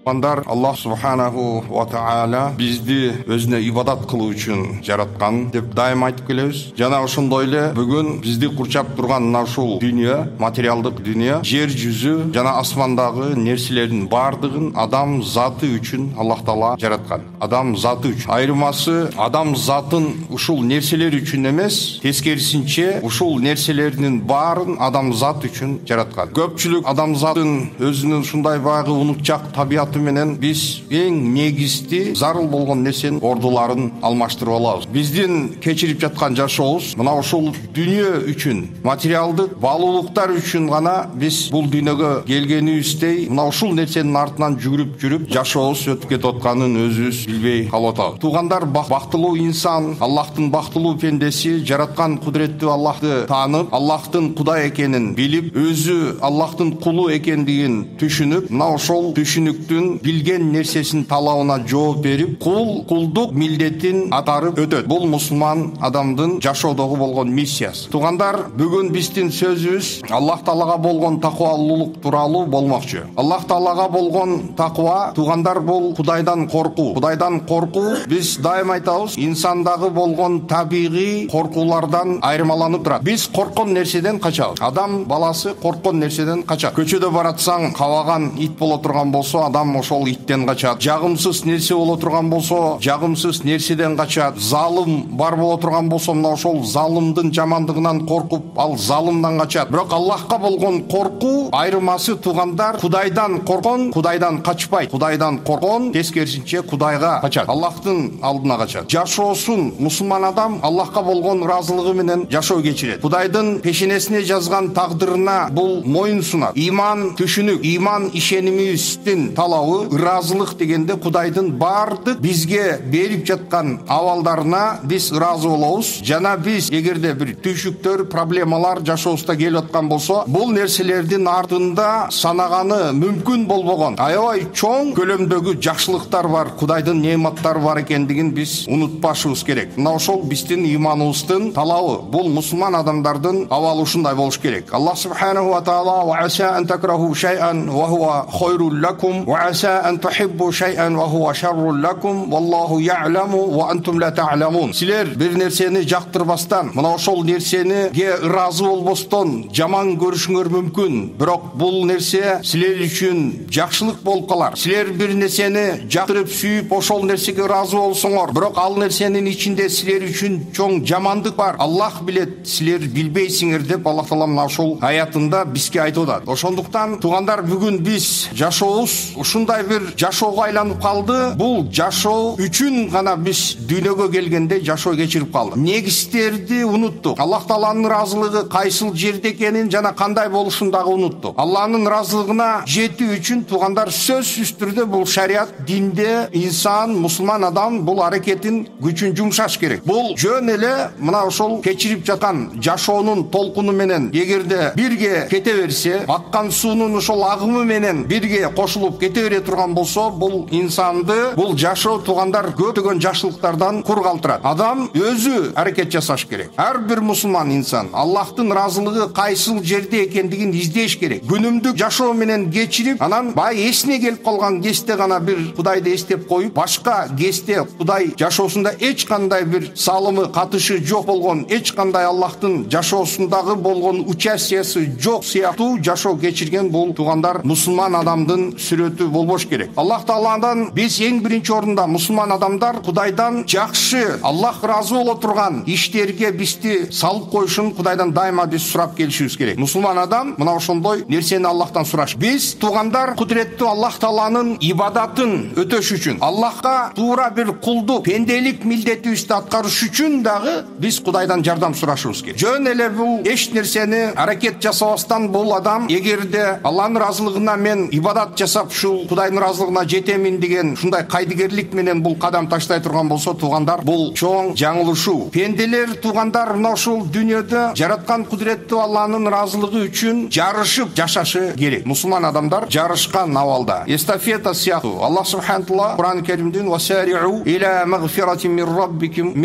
Андар Аллах Субханаху ва Таала бизди өзүнө ибадат кылуу үчүн жараткан деп дайым айтып келебиз. Жана ошондой эле бүгүн бизди курчап турган мына ушул дүйнө, материалдык дүйнө, жер жүзү жана асмандагы нерселердин бардыгын адам заты үчүн Аллах Таала жараткан. Адам заты үчүн. Айырмасы адам затын ушул нерселер үчүн эмес, тескерисинче ушул нерселердин баарын адам зат үчүн жараткан. Көпчүлүк адам затын өзүнүн ушундай баягы унукчак табият менен биз эң негизги зарыл болгон нерсенин ордуларын алмаштырып алабыз. Биздин кечирип жаткан жашообуз мына ушул дүйнө үчүн, материалдык баалуулуктар үчүн гана биз бул дүйнөгө келгенибиздей мына ушул нерсенин артынан жүрүп жашообуз өтүп кетип атканын өзүбүз билбей калып атабыз. Туугандар, бактылуу инсан, Аллахтын бактылуу пендеси, жараткан кудуреттүү Аллахты таанып, Аллахтын Кудай экенин билип, өзү Аллахтын кулу экендигин түшүнүп, мына ошол түшүнүктүн билген нерсесин талабына жооп берип, кулдук милдетин атарып өтөт. Бул мусулман адамдын жашоодогу болгон миссиясы. Туугандар, бүгүн биздин сөзүбүз Аллах Таалага болгон такыбалуулук тууралуу болмокчу. Аллах Таалага болгон такыба, туугандар, бул Кудайдан коркуу. Кудайдан коркуу биз дайым айтабыз, инсандагы болгон табигый коркуулардан айырмаланып турат. Биз корккон нерседен качабыз. Адам баласы корккон нерседен качат. Көчөдө баратсаң, кабаган ит боло турган болсо, адам ошол иттен качат. Жагымсыз нерсе боло турган болсо, жагымсыз нерседен качат. Залым бар боло турган болсо, мына ошол залымдын жамандыгынан коркуп, ал залымдан качат. Бирок Аллахка болгон коркуу айырмасы, туугандар, Кудайдан коркон Кудайдан качпайт. Кудайдан коркон тескерисинче Кудайга качат. Аллахтын алдына качат. Жашоосун мусулман адам Аллахка болгон ыраазылыгы менен жашоо кечирет. Кудайдын пешенесине жазган тагдырына бул моюн сунат. Иман түшүнүк, иман ишенимибиздин талабы, ыраазылык дегенде Кудайдын бардык бизге берип жаткан абалдарына биз ыраазы болобуз. Жана биз эгерде бир түйшүктөр, проблемалар жашообузда келип аткан болсо, бул нерселердин артында санаганы мүмкүн болбогон аябай чоң көлөмдөгү жакшылыктар бар, Кудайдын неаматтары бар экендигин биз унутпашыбыз керек. Мына ошол биздин иманыбыздын талабы. Бул мусулман адамдардын абалы ушундай болуш керек. Аллах Субханаху ва Таала ва аса ан такраху шай'ан ва хува хайрул лакум ва аса ан тухиббу шай'ан ва хува шаррул лакум валлаху я'ламу ва антум ла та'ламун. Силер бир нерсени жактырбастан, мына ошол нерсениге ыраазы болбостон жаман көрүшүңөр мүмкүн. Бирок бул нерсе силер үчүн жакшылык болуп калар. Силер бир нерсени жактырып сүйүп, ошол нерсеге ыраазы болсоңор, бирок ал нерсенин ичинде силер үчүн чоң жамандык бар. Аллах билет, силер билбейсиңер деп Аллах Таала мына ошол аятында бизге айтып атат. Ошондуктан, туугандар, бүгүн биз жашообуз ушундай бир жашоого айланып калды. Бул жашоо үчүн гана биз дүйнөгө келгенде жашоо кечирип калдык. Негиздерди уnuттук. Аллах Тааланын ыраазылыгы кайсыл жерде экенин жана кандай болушун дагы уnuттук. Алланын ыраазылыгына жетүү үчүн, туугандар, сөзсүз түрдө бул шарият динде инсан, мусулман адам бул аракетин күчүн жумшаш керек. Бул жөн эле мына ошол кечирип жаткан жашоонун толкуну менен эгерде бирге кете берсе, аккан суунун ошол агымы менен бирге кошулуп кете бере турган болсо, бул инсанды, бул жашоо, туугандар, көптөгөн жакшылыктардан кур калтырат. Адам өзү аракет жасаш керек. Ар бир мусулман инсан Аллахтын ыраазылыгы кайсыл жерде экендигин издеш керек. Күнүмдүк жашоо менен кечирип, анан бай эсине келип калган кезде гана бир Кудайды эстеп коюп, башка кезде Кудай жашоосунда эч кандай бир салымы, катышы жок болгон, эч кандай Аллахтын жашоосундагы болгон участиясы жок сыяктуу жашоо кечирген бул, туугандар, мусулман адамдын сүрөтү болбош керек. Аллах Тааладан биз эң биринчи орунда мусулман адамдар Кудайдан жакшы, Аллах ыраазы боло турган иштерге бизди салып коюшун Кудайдан дайыма биз сурап келишибиз керек. Мусулман адам мына ошондой нерсени Аллахтан сураш. Биз, туугандар, кудуреттүү Аллах Тааланын ибадатын өтөш үчүн, Аллахка туура бир кулдук, пенделик милдетибизди аткарыш үчүн дагы биз Кудайдан жардам сурашыбыз керек. Жөн эле бул эч нерсени аракет жасабастан бул адам эгерде Алланын ыраазылыгына мен ибадат жасап ушул Кудайдын ыраазылыгына жетемин деген ушундай кайдыгерлик менен бул кадам таштай турган болсо, туугандар, бул чоң жаңылышуу. Пенделер, туугандар, мына ушул дүйнөдө жараткан кудуреттүү Алланын ыраазылыгы үчүн жарышып жашашы керек. Мусулман адамдар жарышкан абалда, эстафета сыяктуу. Аллах Субханаху ва Кур'ан Керимдин «Васари'у иля магфиратин мир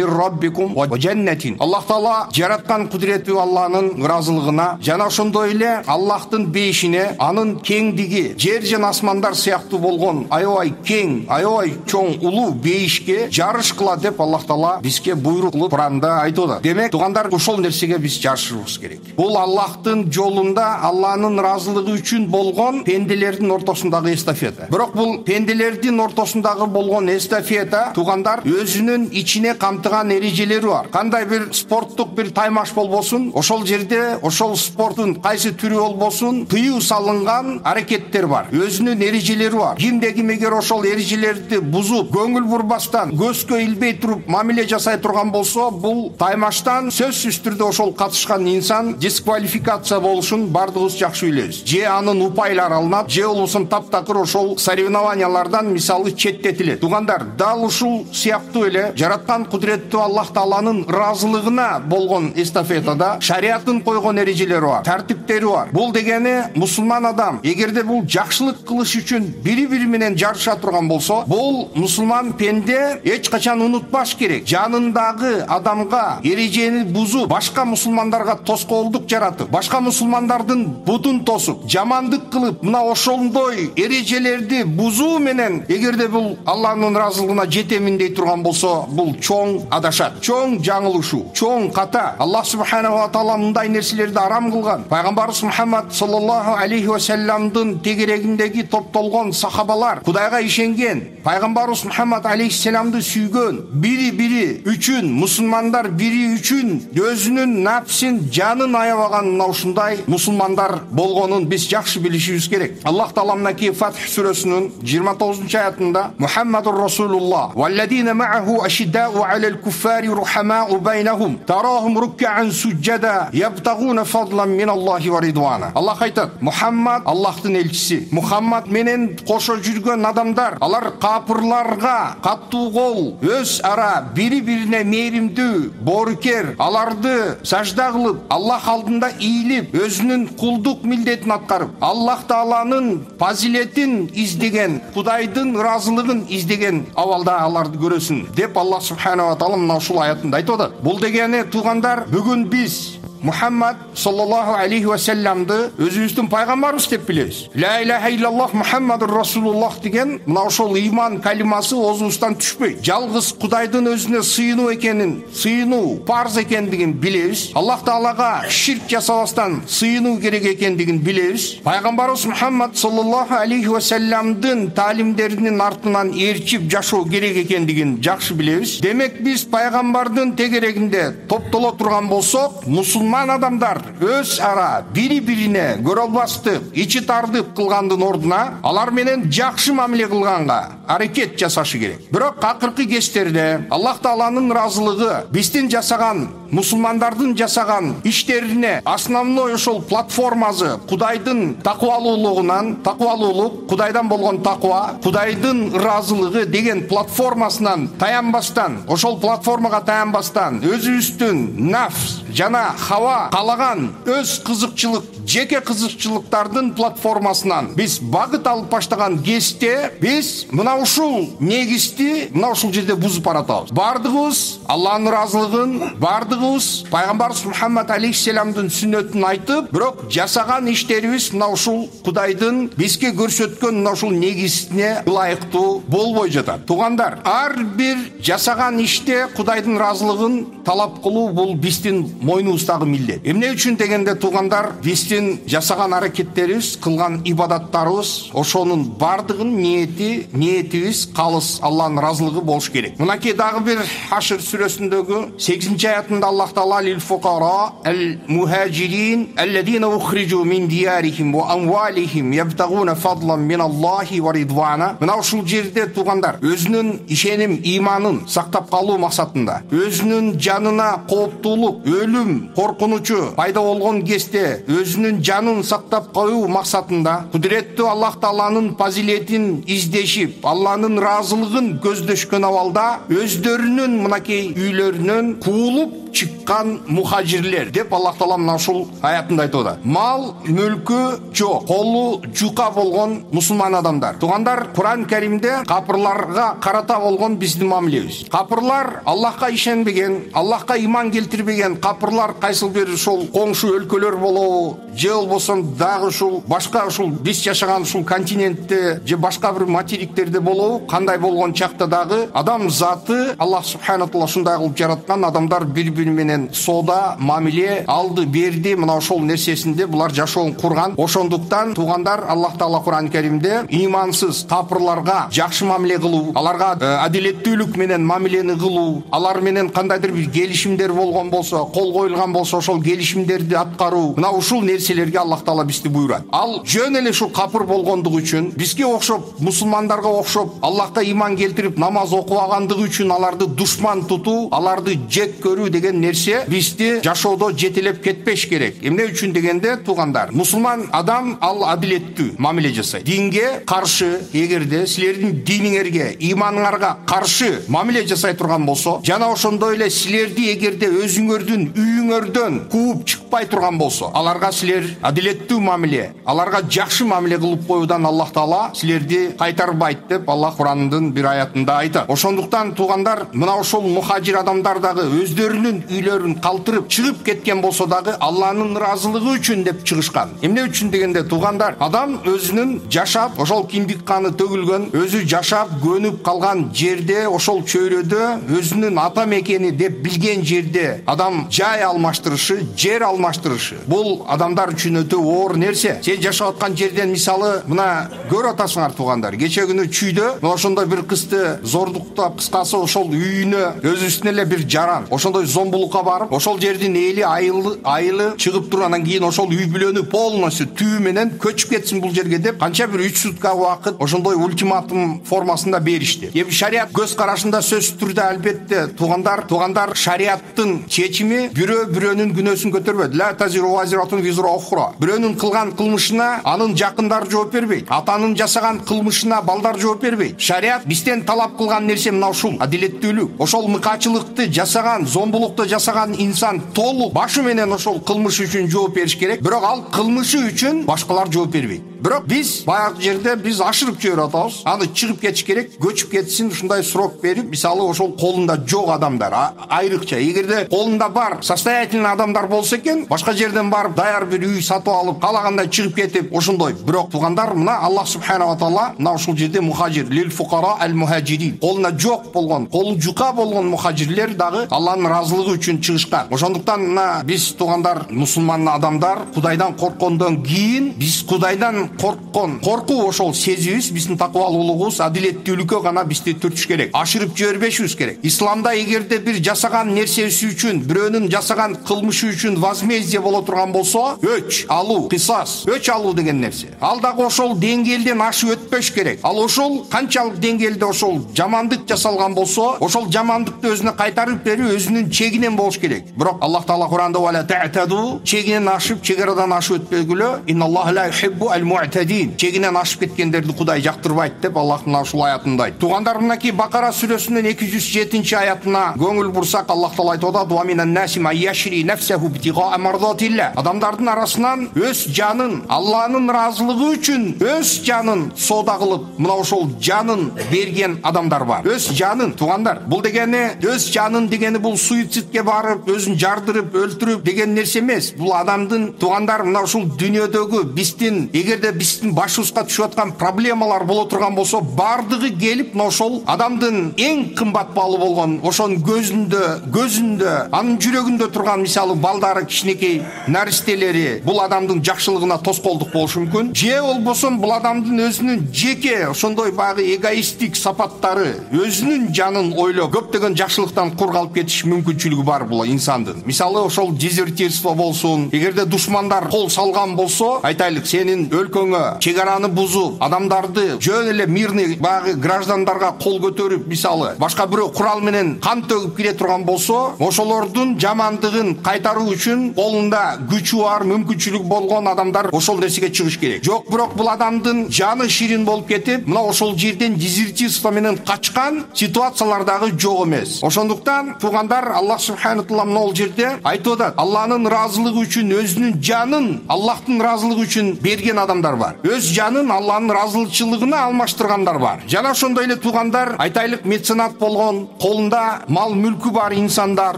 раббикум ва джаннатин». Аллах Таала жараткан кудуреттүү Алланын ыраазылыгына жана ошондой эле Аллахтын бейишине, анын кеңдиги, жер жана асмандар сыяктуу болгон аябай кең, аябай чоң улуу бейишке жарыш кыла деп Аллах Таала бизге буйрук кылып Куранда айтып атат. Демек, тугандар, ошол нерсеге биз жарышыбыз керек. Бул Аллахтын жолунда, Алланын ыраазылыгы үчүн болгон пенделердин ортосундагы эстафета. Бирок бул пенделердин ортосундагы болгон эстафета, тугандар, өзүнүн ичине камтыган эрежелери бар. Кандай бир спорттук бир таймаш болбосун, ошол жерде ошол спорттун кайсы түрү болбосун, тыюу салынган аракеттер бар. Өзүнүн эрежелери бар. Кимде ким эгер ошол эрежелерди бузуп, көңүл бурбастан, көзгө илбей туруп мамиле жасай турган болсо, бул таймаштан сөзсүз түрдө ошол катышкан инсан дисквалификация болушун бардыгыбыз жакшы билебиз. Же анын упайлары алынат, же болбосо таптакыр ошол соревнованиялардан мисалы четтетилет. Тугандар, дал ушул сыяктуу эле жараткан кудуреттүү Аллах Тааланын ыраазылыгына болгон эстафетада шариаттын койгон эрежелери бар, тартиптери бар. Бул дегени мусулман адам эгерде бул жакшылык кылыш үчүн бири-бири менен жарыша турган болсо, бул мусулман пенде эч качан унутпаш керек. Жанындагы адамга эрежени бузуп, башка мусулмандарга тоскоолдук жаратып, башка мусулмандардын бутун тосуп, жамандык кылып, мына ошондой эрежелерди бузуу менен эгерде бул Алланын ыраазылыгына жетемин дей турган болсо, бул чоң адашат, чоң жаңылышуу, чоң ката. Аллах субханаху ва таала мындай нерселерди арам кылган. Пайгамбарыбыз Мухаммад саллаллаху алейхи ва салламдын тегерегиндеги топтолгон сахабалар Кудайга ишенген, пайгамбарыбыз Мухаммад алейхиссаламды сүйгөн, бири-бири үчүн, мусулмандар бири үчүн өзүнүн нафсин, жанын аябаган мына ушундай мусулмандар болгонун биз жакшы билишибиз керек. Аллах Таала мынакей Фатх сүрөсүнүн 29-аятында Мухаммадур Расулуллах валладина ма'аху ашиддау алал куффари рухамау байнахум тарахум руккан суджада ябтагуна фадлан миналлахи ва ридвана. Аллах айтат, Мухаммад Аллахтын элчиси. Мухаммад менен кошо жүргөн адамдар, алар капырларга каттуу кол, өз ара бири-бирине мээримдүү, боорукер, аларды сажда кылып, Аллах алдында ийилип, өзүнүн кулдук милдетин аткарып, Аллах Тааланын фазилетин издеген, Кудайдын ыраазылыгын издеген абалда аларды көрөсүн деп Аллах субханаху ва таала мына ушул аятында айтып атат. Бул дегени, тугандар, бүгүн биз Мухаммад саллаллаху алейхи ва салламды өзүбүздүн пайгамбарыбыз деп билебиз. Ла илаха иллаллах Мухаммадур Расулуллах деген мына ошол иман калимасы оозубуздан түшпөйт. Жалгыз Кудайдын өзүнө сыйынуу экенин, сыйынуу парз экендигин билебиз. Аллах Таалага ширк жасабастан сыйынуу керек экендигин билебиз. Пайгамбарыбыз Мухаммад саллаллаху алейхи ва салламдын таалимдеринин артынан ээрчип жашоо керек экендигин жакшы билебиз. Демек, биз пайгамбардын тегерегинде топтоло турган болсок, мусулман адамдар өз ара бири-бирине көрө албастык, ичи тардып кылгандын ордуна алар менен жакшы мамиле кылганга аракет жасашы керек. Бирок акыркы кечтерде Аллах Тааланын ыраазылыгы биздин жасаган, мусулмандардын жасаган иштерине основной ошол платформасы Кудайдын таквалуулугунан, таквалуулук Кудайдан болгон таква, Кудайдын ыраазылыгы деген платформасынан таянбастан, ошол платформага таянбастан өзүбүздүн нафс жана хава калаган өз кызыкчылык, жеке кызыкчылыктардын платформасынан биз багыт алып баштаган кезде биз мына ушул негизди мына ушул жерде бузуп баратабыз. Бардыгыбыз Алланын ыраазылыгын, бардыгыбыз пайгамбарыбыз Мухаммад алейхиссаламдын сүннөтүн айтып, бирок жасаган иштерибиз мына ушул Кудайдын бизге көрсөткөн мына ушул негизине ылайыктуу болбой жатат. Тугандар, ар бир жасаган иште Кудайдын ыраазылыгын талап кылуу бул биздин мойнубуздагы милдет. Эмне үчүн дегенде, тугандар, биздин жасаган аракеттерибиз, кылган ибадаттарыбыз, ошонун бардыгын ниетибиз калыс Алланын ыраазылыгы болуш керек. Мынакей дагы бир Хашр сүрөсүндөгү 8-аятында Аллах Таала лил фуқара ал мухажирин аллазина ухриджу мин диярихим ва амвалихим ябтагуна фадлан миналлахи ва ридвана. Мына ушул жерде, тугандар, өзүнүн ишеним, иманын сактап калуу максатында, өзүнүн жанына кооптуулук, өлүм коркунучу пайда болгон кезде өзүнүн жанын сактап коюу максатында кудуреттүү Аллах Тааланын фазилетин издешип, Алланын ыраазылыгын көздөшкөн абалда өздөрүнүн мынакей үйлөрүнөн куулуп чыккан мухажирлер деп Аллах Таала мына ушул аятында айтып атат. Мал мүлкү жок, колу жука болгон мусулман адамдар. Тугандар, Куран Каримде капырларга карата болгон биздин мамилебиз. Капырлар Аллахка ишенбеген, Аллахка иман келтирбеген капырлар кайсыл бир ошол коңшу өлкөлөр болобу же болбосо дагы ушул башка ушул биз жашаган ушул континентте же башка бир материктерде болобу, кандай болгон чакта дагы адам заты Аллах субхана тағала ушундай кылып жараткан. Адамдар бири-бири менен соода, мамиле алды, берди, мына ошол нерсесинде булар жашоон курган. Ошондуктан туугандар, Аллах Таала Куран Керимде имансыз капырларга жакшы мамиле кылуу, аларга адилеттүүлүк менен мамилени кылуу, алар менен кандайдыр бир келишимдер болгон болсо, кол коюлган болсо ошол келишимдерди аткаруу, мына ушул нерселерге Аллах Таала бизди буйрат. Ал жөн эле ушул капыр болгондугу үчүн, бизге окшоп, мусулмандарга окшоп, Аллахка иман келтирип намаз окубагандыгы үчүн аларды душман тутуу, аларды жек көрүү деген нерсе бизди жашоодо жетелеп кетпеш керек. Эмне үчүн дегенде, туугандар, мусулман адам ал адилеттүү мамиле жасайт. Динге каршы, эгерде силердин диниңерге, иманыңарга каршы мамиле жасай турган болсо, жана ошондой эле силерди эгерде өзүңөрдүн үйүңөрдөн кууп чыкпай турган болсо, аларга силер адилеттүү мамиле, аларга жакшы мамиле кылып коюудан Аллах Таала силерди кайтарбайт деп Аллах Куранындын бир аятында айтат. Ошондуктан туугандар, мына ошол мухажир адамдар дагы өздөрүнүн үйлөрүн калтырып чыгып кеткен болсо дагы Алланын ыраазылыгы үчүн деп чыгышкан. Эмне үчүн дегенде, туугандар, адам өзүнүн жашап, ошол киндик каны төгүлгөн, өзү жашап көнүп калган жерде, ошол чөйрөдө өзүнүн ата мекени деп билген жерде адам жай алмаштырышы, жер алмаштырышы, бул адамдар үчүн өтө оор нерсе. Сен жашап аткан жерден, мисалы, мына көрүп атасыңар туугандар, кече күнү чүйдө ошондой бир кызды зордукта, кыскасы ошол үйүнө өзүнүн эле бир жаран ошондой зомбулукка барып, ошол жердин эли айылы чыгып тургандан кийин ошол үй бүлөнү полностью түү менен көчүп кетсин бул жерге деп канча бир 3 сутка убакыт ошондой ультиматум формасында беришти. Эми шарият көз карашында сөзсүз түрдө албетте туугандар шариаттын чечими бирөөнүн күнөөсүн көтөрбөйт. Ла тазиру вазиратун визра ухра. Бирөөнүн кылган кылмышына анын жакындары жооп бербейт. Атанын жасаган кылмышына балдар жооп бербейт. Шарият бизден талап кылган нерсе мына ушул адилеттүүлүк. Ошол мыкачылыкты жасаган, зомбулукту жасаган инсан толук башы менен ошол кылмышы үчүн жооп бериш керек. Бирок ал кылмышы үчүн башкалар жооп бербейт. Бирок биз баягы жерде биз ашырып жиберип атабыз. Аны чыгып кетиш керек, көчүп кетсин, ушундай срок берип, мисалы ошол колунда жок адамдар, айрыкча. Эгерде колунда бар состоятельный адамдар болсо экен, башка жерден барып даяр бир үй сатып алып, каалагандай чыгып кетип, ошондой. Бирок туугандар, мына Аллах субханала таала мына ушул жерде мухажир лил фукара ал мухажирин, колуна жок болгон, колу жука болгон мухажирлер дагы Алланын ыраазылыгы үчүн чыгышкан. Ошондуктан мына биз туугандар, мусулман адамдар Кудайдан корккондон кийин, биз Кудайдан коркуу ошол сезибиз, биздин такыбалуулугубуз, адилеттүүлүккө гана бизди түртүш керек. Ашырып жибербешибиз керек. Исламда эгерде бир жасаган нерсеси үчүн, бирөөнүн жасаган кылмышы үчүн возмездие боло турган болсо, өч алуу, кысас, өч алуу деген нерсе. Ал дагы ошол деңгээлден ашып өтпөш керек. Ал ошол канчалык деңгээлде ошол жамандык жасалган болсо, ошол жамандыкты өзүнө кайтарып берүү өзүнүн чегинен болуш керек. Бирок Аллах Таала Куранда вала та'таду, чегинен ашып, чегарадан ашып өтпөгүлө, инналлаха ла юхиббу ал-му'тадин, чегинен ашып кеткендерди Кудай жактырбайт деп Аллахтын ушул аятында айтты. Туугандар, мынакей Бакара сүрөсүнүн 207-аятына көңүл бурсак, Аллах Таала айтып атат: "Ва минан наси ма яшри нафсаху битига мардатилла". Адамдардын арасынан өз жанын Алланын ыраазылыгы үчүн өз жанын соода кылып, мына ошол жанын берген адамдар бар. Өз жанын, туугандар, бул дегени өз жанын дегени бул суицидке барып, өзүн жардырып, өлтүрүп деген нерсе эмес. Бул адамдын, туугандар, мына ушул дүйнөдөгү биздин, эгерде биздин башыбызга түшүп аткан проблемалар боло турган болсо, бардыгы келип мына ошол адамдын эң кымбат баалы болгон ошонун көзүндө, анын жүрөгүндө турган, мисалы, балдары, кичинекей наристелери бул адамдын жакшылыгына тоскоолдук болушу мүмкүн. Же болбосо бул адамдын өзүнүн жеке ошондой багы эгоисттик сапаттары, өзүнүн жанын ойлоп, көптөгөн жакшылыктан кур калып кетиш мүмкүнчүлүгү бар бул инсандын. Мисалы, ошол дезертирство болсун, эгерде душмандар кол салган болсо, айтайлык, сенин өлкөңө чегараны бузуп, адамдарды жөн эле мирный багы граждандарга кол көтөрүп, мисалы, башка бирөө курал менен кан төгүп кире турган болсо, ошолордун жамандыгын кайтаруу үчүн колунда күчү бар, мүмкүнчүлүк болгон адамдар ошол нерсеге чыгыш керек. Жок, бирок бул адамдын жаны ширин болуп кетип, мына ошол жерден дезертирство менен качкан ситуациялар дагы жок эмес. Ошондуктан туугандар, Аллах субхана таала мына ол жерде айтып атат: Алланын ыраазылыгы үчүн өзүнүн жанын Аллахтын ыраазылыгы үчүн берген адамдар алмаштыргандар бар. Өз жанын Алланын разылчылыгына алмаштыргандар бар. Жана ошондой эле туугандар, айтайлык меценат болгон, колунда мал мүлкү бар инсандар.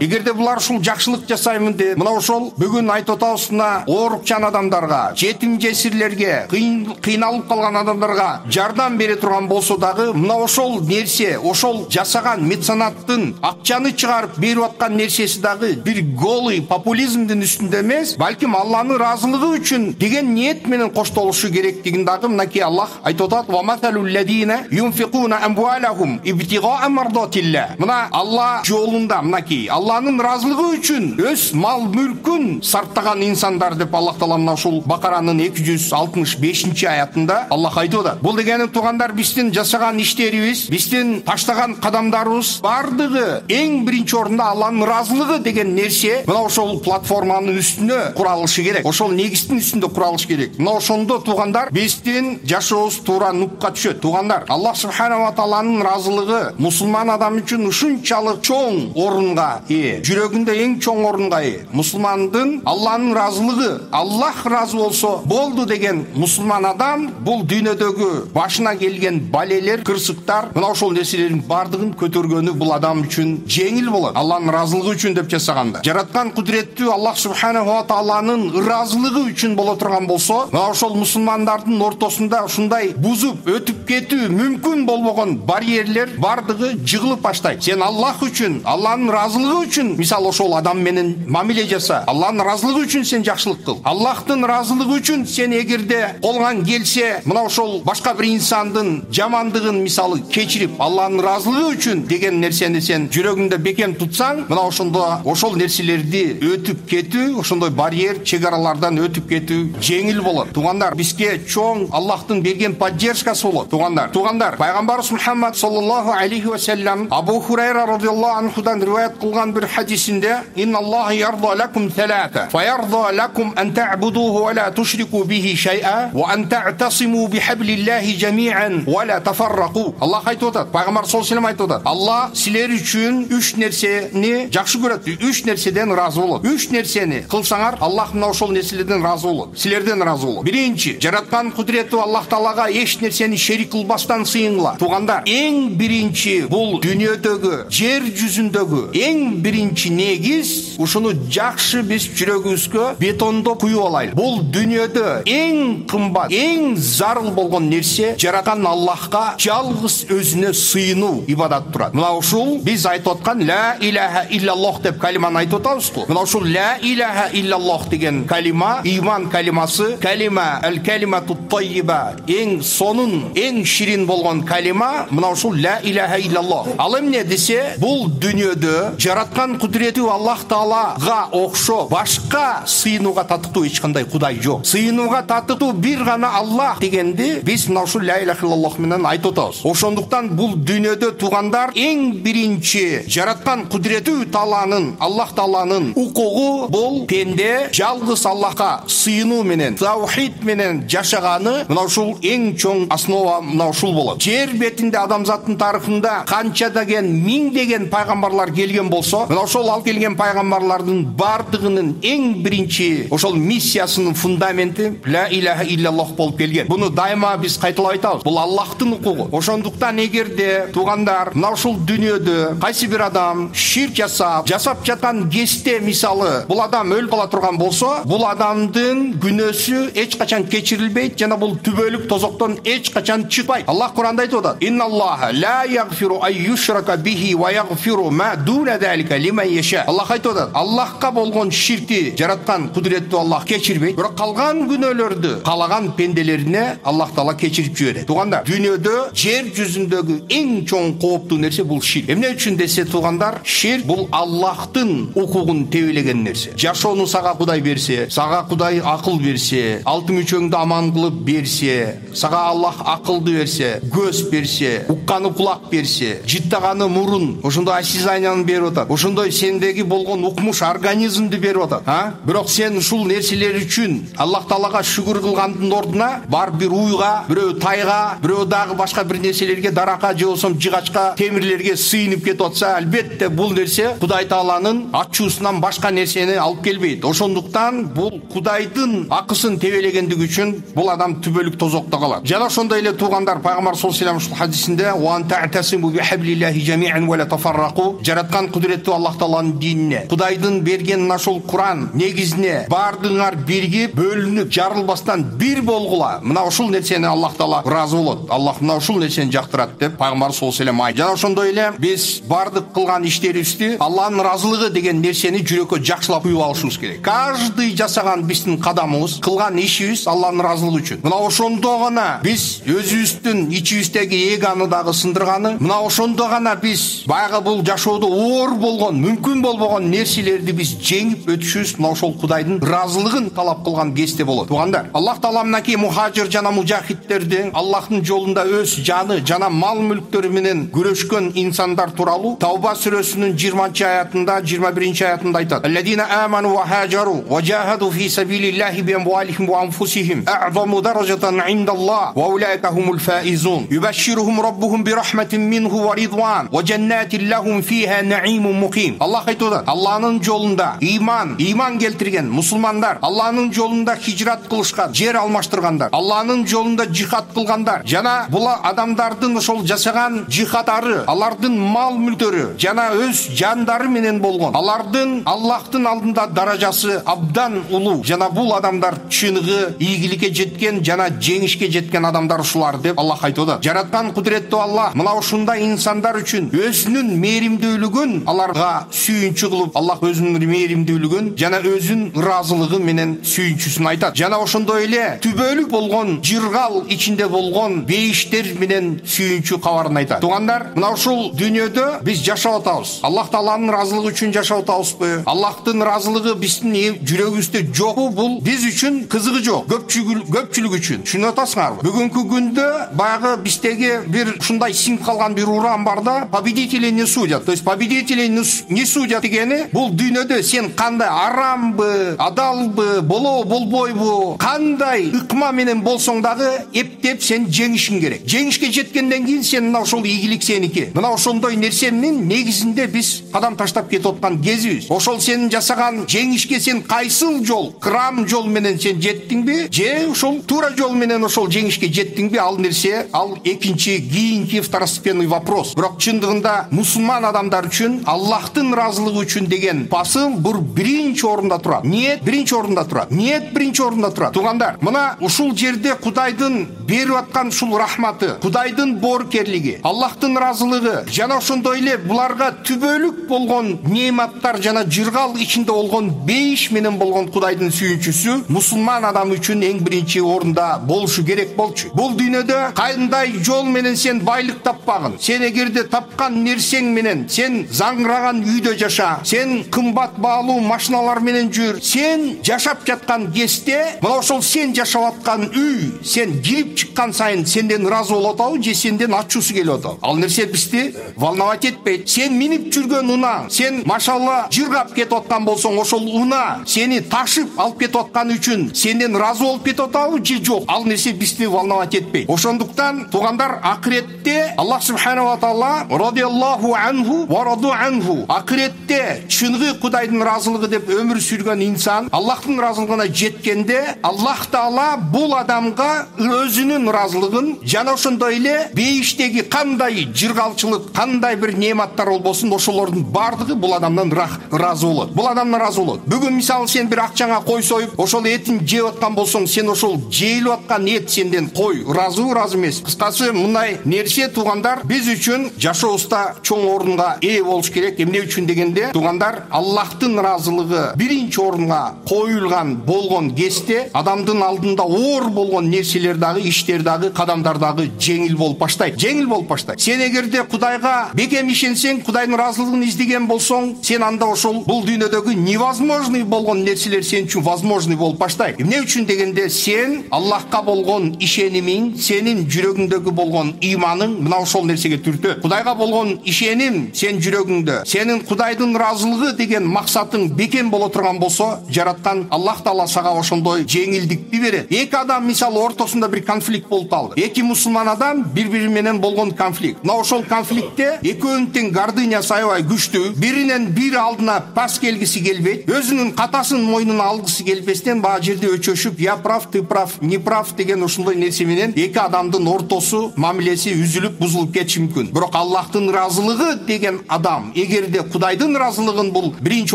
Эгерде булар ушул жакшылык жасаймын деп, мына ошол бүгүн айтып атабыз мына оорукчан адамдарга, жетим жесирлерге, кыйналып калган адамдарга жардам бере турган болсо дагы, мына ошол нерсе, ошол жасаган меценаттын акчаны чыгарып берип аткан нерсеси дагы бир голый популизмдин үстүндө эмес, балким Алланын разылыгы үчүн деген ниет менен коштолушу керектигин дагы мынакей Аллах айтып атат: "Ва маталул лазина юнфикуна амвалахум ибтигаа мардатилла". Мына Алла жолунда, мынакей Алланын разылыгы үчүн өз мал мүлкүн сарптаган инсандар деп Аллах Таала мына ушул Бакаранын 265-аятында Аллах айтып атат. Бул дегени туугандар, биздин жасаган иштерибиз, биздин таштаган кадамдарыбыз бардыгы эң биринчи орунда Алланын разылыгы деген нерсе мына ошол платформанын үстүнө куралышы керек. Ошол негиздин үстүндө куралыш керек. Мына ошондо туугандар, биздин жашообуз туура нукка түшөт. Туугандар, Аллах субханаху ва тааланын разылыгы мусулман адам үчүн ушунчалык чоң орунга ээ, жүрөгүндө эң чоң орунга ээ. Мусулмандын Алланын разылыгы, Аллах разы болсо болду деген мусулман адам бул дүйнөдөгү башына келген балелер, кырсыктар, мына ошол нерселердин бардыгын көтөргөнү бул адам үчүн жеңил болот. Алланын разылыгы үчүн деп жасаганда. Жараткан кудуреттүү Аллах субханаху ва тааланын ыраазылыгы үчүн боло турган болсо, мына ошол мусулмандардын ортосунда ушундай бузуп өтүп кетүү мүмкүн болбогон барьерлер бардыгы жыгылып баштайт. Сен Аллах үчүн, Алланын разылыгы үчүн мисал ошол адам менен мамиле жаса. Алланын разылыгы үчүн сен жакшылык кыл. Аллахтын разылыгы үчүн сен эгерде колуңан келсе, мына ошол башка бир инсандын жамандыгын мисалы кечирип, Алланын разылыгы үчүн деген нерсени сен жүрөгүңдө бекем тутсаң, мына ошондо ошол нерселерди өтүп кетүү, ошондой барьер, чегаралардан өтүп кетүү жеңил болот. Туугандар, бизге чоң Аллахтын берген поддержкасы болот. Туугандар, пайгамбарыбыз Мухаммад саллаллаху алейхи ва саллям Абу Хурайра радиллаху анхудан риваят кылган бир хадисинде: "Инналлаха ярда лакум салата, фаярда лакум ан та'будуху ва ла тушрику бихи шай'a, ва ан та'тасиму бихаблиллахи жами'ан ва ла тафаррaqu". Аллах айтып атат, пайгамбар саллаллаху алейхи ва саллям айтып атат: Аллах силер үчүн 3 нерсени жакшы көрөт, 3 нерседен разы болот. 3 нерсени кылсаңар, Аллах мына ошол нерселерден разы болот, силерден разы болот. Биринчи, жараткан кудуреттүү Аллах Таалага эч нерсени шерик кылбастан сыйынгыла. Туугандар, эң биринчи бул дүйнөдөгү, жер жүзүндөгү эң биринчи негиз, ушуну жакшы биз жүрөгүбүзгө бетондоп куюп алайлы. Бул дүйнөдө эң кымбат, эң зарыл болгон нерсе жараткан Аллахка жалгыз өзүнө сыйынуу, ибадат турат. Мына ушул биз айтып аткан ла илаха иллаллах деп калиманы айтып атабызбы? Мына ушул ла илаха иллаллах деген калима, иман калимасы, калима ал-калимату таййиба, эң сонун, эң ширин болгон калима, мына ушул ла илаха иллаллах. Ал эмне десе, бул дүйнөдө жараткан кудуреттүү Аллах Таалага окшо башка сыйынууга татыктуу эч кандай кудай жок. Сыйынууга татыктуу бир гана Аллах дегенди биз мына ушул ла илаха иллаллах менен айтып атабыз. Ошондуктан бул дүйнөдө туугандар эң биринчи жараткан кудуреттүү Тааланын, Аллах Тааланын укугу бул пенде жалгыз Аллахка сыйынуу менен, таухид менен жашаганы, мына ушул эң чоң основа мына ушул болот. Жер бетинде адамзаттын тарыхында канча деген, миңдеген пайгамбарлар келген болсо, мына ошол ал келген пайгамбарлардын бардыгынын эң биринчи ошол миссиясынын фундаменти ла илаха иллаллах болуп келген. Буну дайыма биз кайталап айтабыз. Бул Аллахтын укугу. Ошондуктан эгерде туугандар мына ушул дүйнөдө кайсы бир адам ширк жасап жаткан кезде мисалы бул адам өлүп кала турган болсо, бул адамдын күнөөсү эч качан кечирилбейт жана бул түбөлүк тозоктон эч качан чыкпайт. Аллах Куранда айтып атат: "Инналлаха ла ягфиру ай юшрака бихи ва ягфиру ма дуна залика лиман яша". Аллах айтып атат: Аллахка болгон ширкти жараткан кудуреттүү Аллах кечирбейт, бирок калган күнөөлөрдү каалаган пенделерине Аллах Таала кечирип жиберет. Туугандар, дүйнөдө жер жүзүндөгү эң чоң кооптуу нерсе бул ширк. Эмне үчүн десе туугандар, ширк бул Аллахтын укугун тебелеген нерсе. Жашоону сага Кудай берсе, сага Кудай акыл берсе, алты мүчөңдү аман кылып берсе, сага Аллах акылды берсе, көз берсе, укканы кулак берсе, жыттаганы мурун, ошондой осязанияны берип атат. Ошондой сендеги болгон укмуш организмди берип атат. Бирок сен ушул нерселер үчүн Аллах Таалага шүгүр кылгандын ордуна бар бир уйга, бирөө тайга, бирөө дагы башка бир нерселерге, даракка же болсо жыгачка, темирлерге сыйынып кетип атса, албетте бул нерсе Кудай Тааланын ачуусунан башка нерсени алып келбейт. Ошондуктан бул Кудайдын акысын тебелегендиги үчүн бул адам түбөлүк тозокто калат. Жана ошондой эле туугандар, пайгамбар саллаллаху алейхи ушул хадисинде "Ва антa'тасиму бихаблиллахи жами'ан ва ла тафаррaqu" жараткан кудуреттүү Аллах Тааланын динине, Кудайдын берген ошол Куран негизине баардыгыңар биригип, бөлүнүп, жарылбастан бир болгула. Мына ушул нерсени Аллах Таала ыраазы болот. Аллах мына ушул нерсени жактырат деп пайгамбар саллаллаху алейхи вассалам айтты. Жана ошондой эле биз баардык кылган иштерибизди Аллахтын ыраазылыгы деген нерсени жүрөккө жакшылап уюп алышыбыз керек. Каждый жасаган биздин кадамыбыз, кылган ишибиз Аллахтын ыраазылыгы үчүн. Мына ошондо гана биз өзүбүздүн ичибиздеги эганы дагы сындырганы, мына ошондо гана биз баягы бул жашоодо оор болгон, мүмкүн болбогон нерселерди биз жеңип өтүшүбүз мына ошол Кудайдын ыраазылыгын талап кылган кезде болот. Туугандар, Аллах Таала мынакей мухажир жана мужахидтерди Аллахтын жолунда өз жаны жана мал мүлктөрү менен күрөшкөн инсандар тууралуу Тауба сүрөсүнүн 20-аятында, 21-аятында айтат: "Алладина аману ва хаджару ва жахаду фи сабилиллахи би амвалихим ва анфусихим а'заму даражатан индаллах ва улайка хумул фаизун. Юбашширухум раббухум би рахматин минху ва ридван ва джаннатин лахум фиха наимун муқим." Аллах айтат: Аллахтын жолунда иман келтирген мусулмандар, Аллахтын жолунда хижрат кылышкан, жер алмаштыргандар, Аллахтын жолунда жихад кылгандар, жана бул адамдардын ошол жасаган жихадары, алардын мал мүлктөрү жана өз жандары менен болгон, алардын Аллахтын алдында даражасы абдан улуу. Жана бул адамдар чыныгы ийгиликке жеткен жана жеңишке жеткен адамдар ушулар деп Аллах айтып атат. Жараткан кудуреттүү Аллах мына ушундай инсандар үчүн өзүнүн мээримдүүлүгүн аларга сүйүнчү кылып, Аллах өзүнүн мээримдүүлүгүн жана өзүнүн ыраазылыгы менен сүйүнчүсүн айтат. Жана ошондой эле түбөлүк болгон, жыргал ичинде болгон бейиштер менен сүйүнчү кабарын айтат. Туугандар, мына ушул дүйнөдө биз жашап атабыз. Аллах Тааланын ыраазылыгы үчүн жашап атабызбы? Аллахтын ыраазылыгы биздин жүрөгүбүздө жокпу? Бул биз үчүн кызыгы жок, көпчүлүк үчүн. Түшүнүп атасыңарбы? Бүгүнкү күндө баягы биздеги бир ушундай сиңип калган бир уран бар да, победители не судят. То есть победители не судят дегени бул дүйнөдө сен кандай арамбы, адалбы, болбойбу, кандай ыкма менен болсоң дагы эптеп сен жеңишиң керек. Жеңишке жеткенден кийин сен мына ошол ийгилик сеники. Мына ошондой нерсенин негизинде биз кадам таштап кетип аткан кезибиз. Ошол сенин жасаган жеңишке сен кайсыл жол, крам жол менен сен жеттиңби, же ошол туура жол менен ошол жеңишке жеттиңби? Ал нерсе, ал экинчи, кийинки второстепенный вопрос. Бирок чындыгында мусулман адамдар үчүн Аллахтын ыраазылыгы үчүн деген басым бул биринчи орунда турат. Ниет биринчи орунда турат. Ниет биринчи орунда турат. Туугандар, мына ушул жерде Кудайдын берип аткан ушул рахматы, Кудайдын боорукерлиги, Аллахтын ыраазылыгы жана ошондой эле буларга түбөлүк болгон неаматтар жана жыргал ичинде болгон бейиш менен болгон Кудайдын сүйүнчүсү мусулман адам үчүн эң биринчи орунда болушу керек болчу. Бул дүйнөдө кандай жол менен сен байлык таппагын, сен эгерде тапкан нерсең менен сен заңгыраган үйдө жаша, сен кымбат баалуу машиналар менен жүр, сен жашап жаткан кезде мына ошол сен жашап аткан үй сен кирип чыккан сайын сенден ыраазы болуп атабы же сенден ачуусу келип атабы? Ал нерсе бизди волновать этпейт. Сен минип жүргөн унаң, сен машалла жыргап кетип аткан болсоң, ошол уна сени ташып алып кетип аткан үчүн сенден ыраазы болуп кетип атабы же жок? Ал нерсе бизди волновать этпейт. Ошондуктан туугандар, акыретте Аллах субхана ва таала радиаллаху анху ва раду анху, акыретте чыныгы Кудайдын ыраазылыгы деп өмүр сүргөн инсан Аллахтын ыраазылыгына жеткенде Аллах Таала бул адамга өзүнүн ыраазылыгын жана ошондой эле бейиштеги кандай жыргалчылык, кандай бир неаматтар болбосун, ошолордун бардыгы бул адамдан ыраазы болот. Бул адамдан ыраазы болот. Бүгүн мисалы сен бир акчаңа кой союп, ошол этин жеп аткан болсоң, сен ошол жейилип аткан эт сенден кой ыраазы эмес. Кыскасы мындай нерсе туугандар биз үчүн жашообузда чоң орунга ээ болуш керек. Эмне үчүн дегенде туугандар, Аллахтын ыраазылыгы биринчи орунга коюлган болгон кезде адамдын алдында оор болгон нерселер дагы иш иштер дагы, кадамдар дагы жеңил болуп баштайт. Жеңил болуп баштайт. Сен эгерде Кудайга бекем ишенсең, Кудайдын ыраазылыгын издеген болсоң, сен анда ошол бул дүйнөдөгү невозможный болгон нерселер сен үчүн возможный болуп баштайт. Эмне үчүн дегенде, сен Аллахка болгон ишенимиң, сенин жүрөгүңдөгү болгон ыйманың мына ошол нерсеге түртөт. Кудайга болгон ишеним сен жүрөгүңдө, сенин Кудайдын ыраазылыгы деген максатың бекем боло турган болсо, жараткан Аллах Таала сага ошондой жеңилдикти берет. Эки адам мисалы ортосунда бир конфликт болуп калды. Эки мусулман адам бири-бири менен болгон конфликт. Мына ошол конфликтте экөөнүн тең гордынясы аябай күчтүү. Биринен бири алдына пас келгиси келбейт. Өзүнүн катасын мойнуна алгысы келбестен баа жерде өчөшүп, я прав, ты прав, не прав деген ушундай нерсе менен эки адамдын ортосу, мамилеси үзүлүп, бузулуп кетиши мүмкүн. Бирок Аллахтын ыраазылыгы деген адам эгерде Кудайдын ыраазылыгын бул биринчи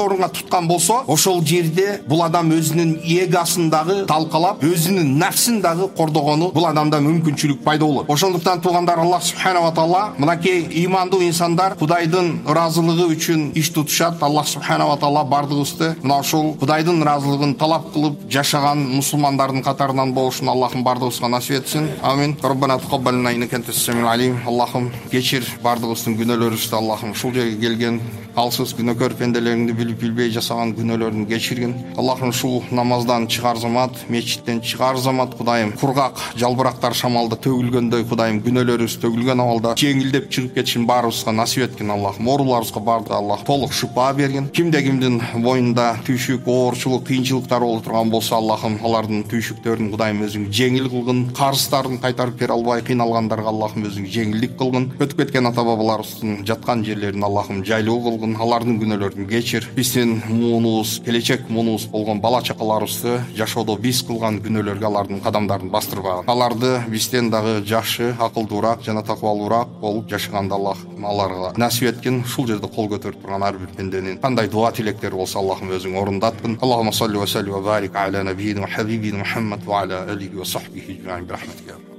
орунга туткан болсо, ошол жерде бул адам өзүнүн эгосын дагы талкалап, өзүнүн нафсин дагы кордогону бул адамда мүмкүнчүлүк пайда болот. Ошондуктан туугандар, Аллах субханала таала мынакей ыймандуу инсандар Кудайдын ыраазылыгы үчүн иш тутушат. Аллах субханала таала бардыгыбызды мына ошол Кудайдын ыраазылыгын талап кылып жашаган мусулмандардын катарынан болушун Аллахым бардыгыбызга насип этсин. Амин. Роббана такаббална иннека анта самиул алим. Аллахым кечир бардыгыбыздын күнөөлөрүбүздү. Аллахым ушул жерге келген алсыз күнөөкөр пенделериңди билип билбей жасаган күнөөлөрүн кечиргин. Аллахым ушул намаздан чыгар замат, мечиттен чыгар замат Кудайым кургак жалбырактар шамалда төгүлгөндөй Кудайым күнөөлөрүбүз төгүлгөн абалда жеңилдеп чыгып кетишин баарыбызга насип эткин. Аллахым ооруларыбызга барды Аллах толук шыпа бергин. Кимде кимдин боюнда түйшүк, оорчулук, кыйынчылыктар болуп турган болсо, Аллахым алардын түйшүктөрүн Кудайым өзүң жеңил кылгын. Карыздарын кайтарып бере албай кыйналгандарга Аллахым өзүң жеңилдик кылгын. Өтүп кеткен ата бабаларыбыздын жаткан жерлерин Аллахым жайлуу кылгын. Алардын күнөөлөрүн кечир. Биздин муунубуз, келечек муунубуз болгон бала чакаларыбызды жашоодо биз кылган күнөөлөргө алардын кадамдарын бастырбагын. Аларды бизден дагы жакшы, акылдуураак жана такыбалуураак болуп жашаганда Аллах аларга насип эткин. Ушул жерде кол көтөрүп турган ар бир пенденин кандай дуа тилектери болсо Аллахым өзүң орундаткын. Аллахумма салли ва салли ва барик аля набийина ва хабибина Мухаммад ва аля алихи ва сахбихи ажмаин bi rahmatika.